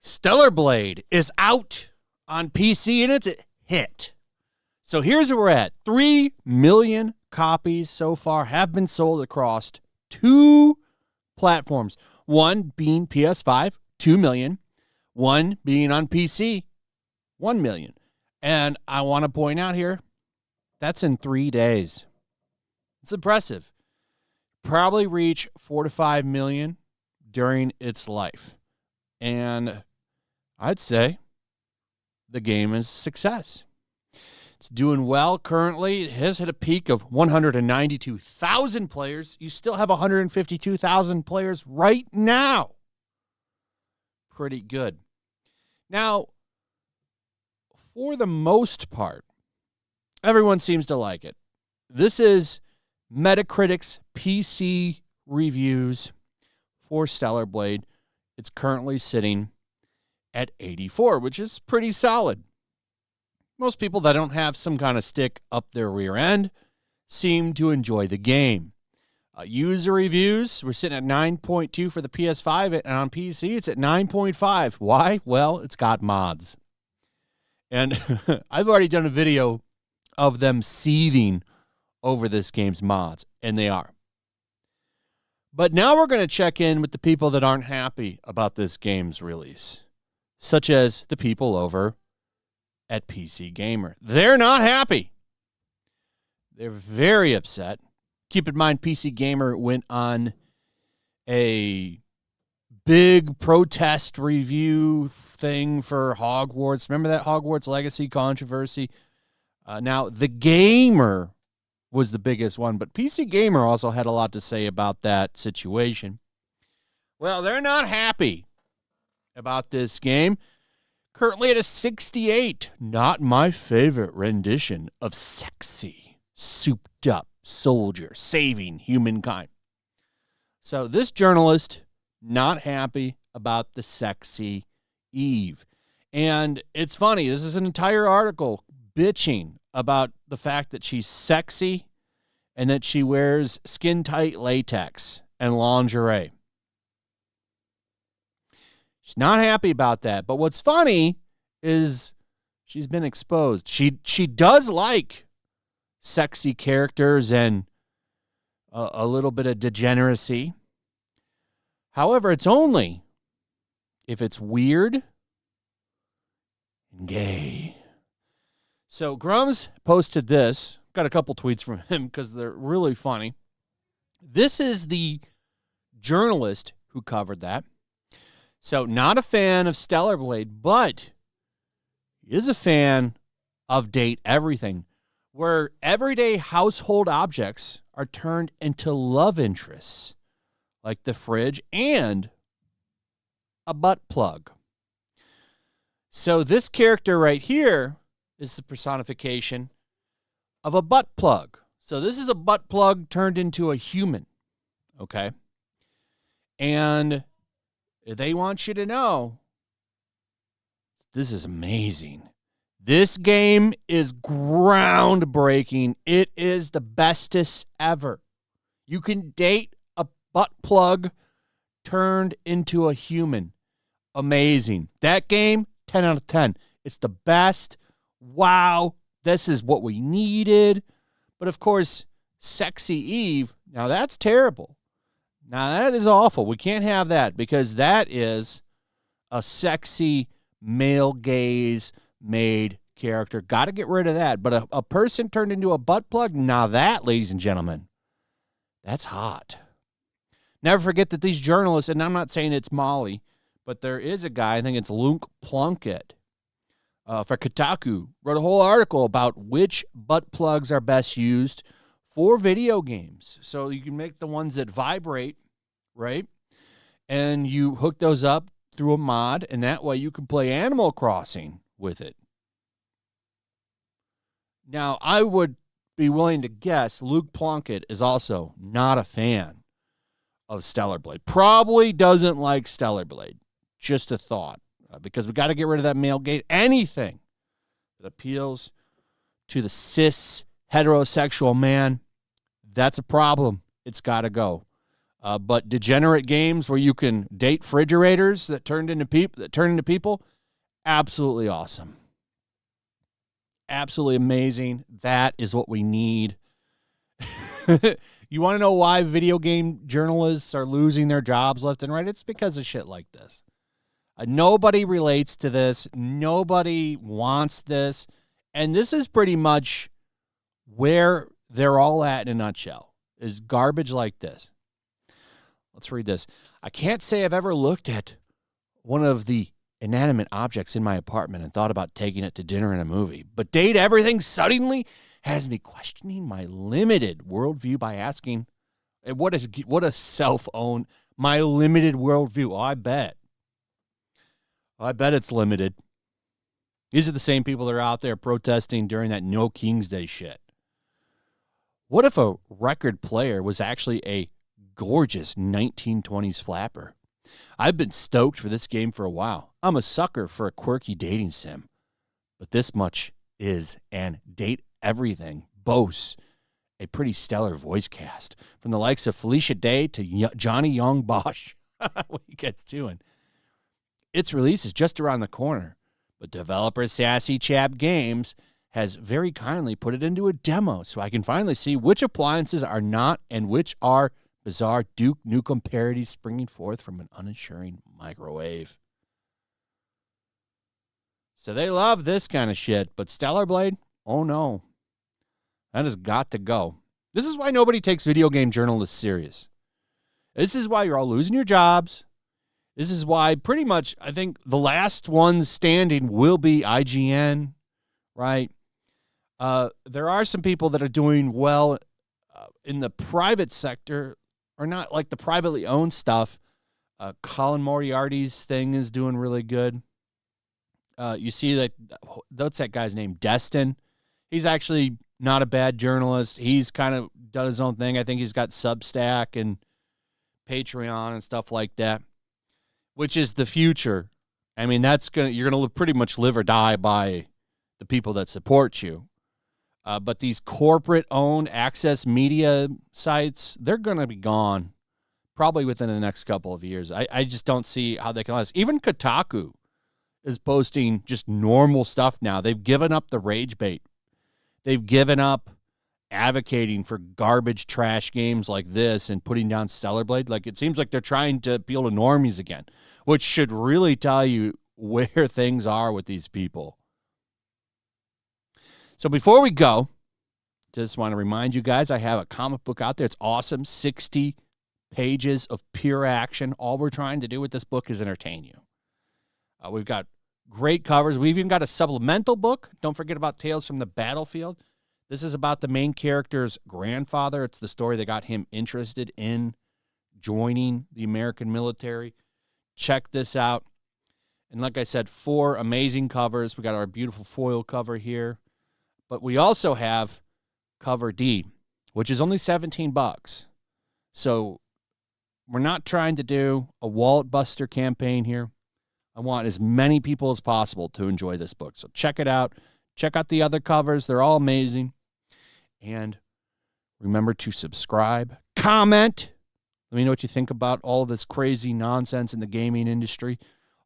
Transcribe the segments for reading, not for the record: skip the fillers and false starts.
Stellar Blade is out on PC and it's a hit. So here's where we're at. 3 million copies so far have been sold across 2 platforms. One being PS5, 2 million. One being on PC, 1 million. And I want to point out here, that's in 3 days. It's impressive. Probably reach 4 to 5 million during its life. And I'd say the game is a success. It's doing well currently. It has hit a peak of 192,000 players. You still have 152,000 players right now. Pretty good. Now, for the most part, everyone seems to like it. This is Metacritic's PC reviews for Stellar Blade. It's currently sitting at 84, which is pretty solid. Most people that don't have some kind of stick up their rear end seem to enjoy the game. User reviews, we're sitting at 9.2 for the PS5, and on PC it's at 9.5. Why? Well, it's got mods. And I've already done a video of them seething over this game's mods, and they are. But now we're going to check in with the people that aren't happy about this game's release, such as the people over at PC Gamer. They're not happy. They're very upset. Keep in mind, PC Gamer went on a big protest review thing for Hogwarts. Remember that Hogwarts Legacy controversy? Now, The Gamer was the biggest one, but PC Gamer also had a lot to say about that situation. Well, they're not happy about this game. Currently at a 68. Not my favorite rendition of sexy, souped-up soldier saving humankind. So this journalist, not happy about the sexy Eve. And it's funny, this is an entire article bitching about the fact that she's sexy and that she wears skin-tight latex and lingerie. She's not happy about that. But what's funny is she's been exposed. She does like sexy characters and a little bit of degeneracy. However, it's only if it's weird and gay. So Grums posted this. Got a couple tweets from him because they're really funny. This is the journalist who covered that. So not a fan of Stellar Blade, but he is a fan of Date Everything, where everyday household objects are turned into love interests, like the fridge and a butt plug. So this character right here is the personification of a butt plug. So this is a butt plug turned into a human, okay? And they want you to know this is amazing. This game is groundbreaking. It is the bestest ever. You can date a butt plug turned into a human. Amazing. That game, 10 out of 10. It's the best. Wow. This is what we needed. But of course, Sexy Eve, now that's terrible. Now that is awful. We can't have that because that is a sexy male gaze made character. Got to get rid of that. But a person turned into a butt plug, now that, ladies and gentlemen, that's hot. Never forget that these journalists, and I'm not saying it's Molly, but there is a guy, I think it's Luke Plunkett, for Kotaku, wrote a whole article about which butt plugs are best used for video games. So you can make the ones that vibrate, right? And you hook those up through a mod, and that way you can play Animal Crossing with it. Now, I would be willing to guess Luke Plunkett is also not a fan of Stellar Blade. Probably doesn't like Stellar Blade. Just a thought. Because we got to get rid of that male gaze. Anything that appeals to the cis heterosexual man That's a problem. It's got to go. But degenerate games where you can date refrigerators that turn into people, absolutely awesome. Absolutely amazing. That is what we need. You want to know why video game journalists are losing their jobs left and right? It's because of shit like this. Nobody relates to this. Nobody wants this. And this is pretty much where they're all at in a nutshell, is garbage like this. Let's read this. I can't say I've ever looked at one of the inanimate objects in my apartment and thought about taking it to dinner and a movie, but date everything suddenly has me questioning my limited worldview by asking, what a self-own, my limited worldview. Oh, I bet it's limited. These are the same people that are out there protesting during that No King's Day shit. What if a record player was actually a gorgeous 1920s flapper? I've been stoked for this game for a while. I'm a sucker for a quirky dating sim. But this much is, and Date Everything boasts a pretty stellar voice cast, from the likes of Felicia Day to Johnny Young Bosch. What he gets doing. Its release is just around the corner, but developer Sassy Chap Games has very kindly put it into a demo so I can finally see which appliances are not and which are bizarre Duke Nukem parodies springing forth from an unassuring microwave. So they love this kind of shit, but Stellar Blade, oh no. That has got to go. This is why nobody takes video game journalists serious. This is why you're all losing your jobs. This is why pretty much I think the last ones standing will be IGN, right? There are some people that are doing well in the private sector, or not like the privately owned stuff. Colin Moriarty's thing is doing really good. You see that, what's that guy's name? Destin. He's actually not a bad journalist. He's kind of done his own thing. I think he's got Substack and Patreon and stuff like that, which is the future. I mean, you're gonna pretty much live or die by the people that support you. But these corporate-owned access media sites, they're going to be gone probably within the next couple of years. I just don't see how they can last. Even Kotaku is posting just normal stuff now. They've given up the rage bait. They've given up advocating for garbage trash games like this and putting down Stellar Blade. Like, it seems like they're trying to appeal to normies again, which should really tell you where things are with these people. So before we go, just want to remind you guys, I have a comic book out there. It's awesome. 60 pages of pure action. All we're trying to do with this book is entertain you. We've got great covers. We've even got a supplemental book. Don't forget about Tales from the Battlefield. This is about the main character's grandfather. It's the story that got him interested in joining the American military. Check this out. And like I said, 4 amazing covers. We got our beautiful foil cover here. But we also have cover D, which is only $17. So we're not trying to do a wallet buster campaign here. I want as many people as possible to enjoy this book. So check it out. Check out the other covers. They're all amazing. And remember to subscribe, comment. Let me know what you think about all this crazy nonsense in the gaming industry.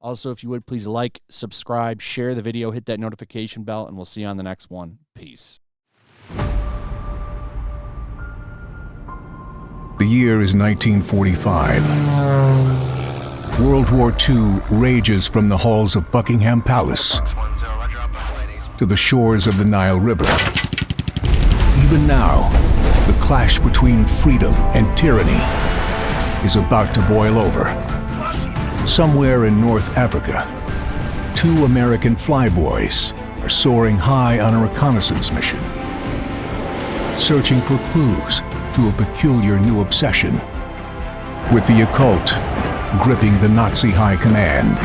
Also, if you would, please like, subscribe, share the video, hit that notification bell, and we'll see you on the next one. Peace. The year is 1945. World War II rages from the halls of Buckingham Palace to the shores of the Nile River. Even now, the clash between freedom and tyranny is about to boil over. Somewhere in North Africa, 2 American flyboys are soaring high on a reconnaissance mission, searching for clues to a peculiar new obsession with the occult gripping the Nazi high command.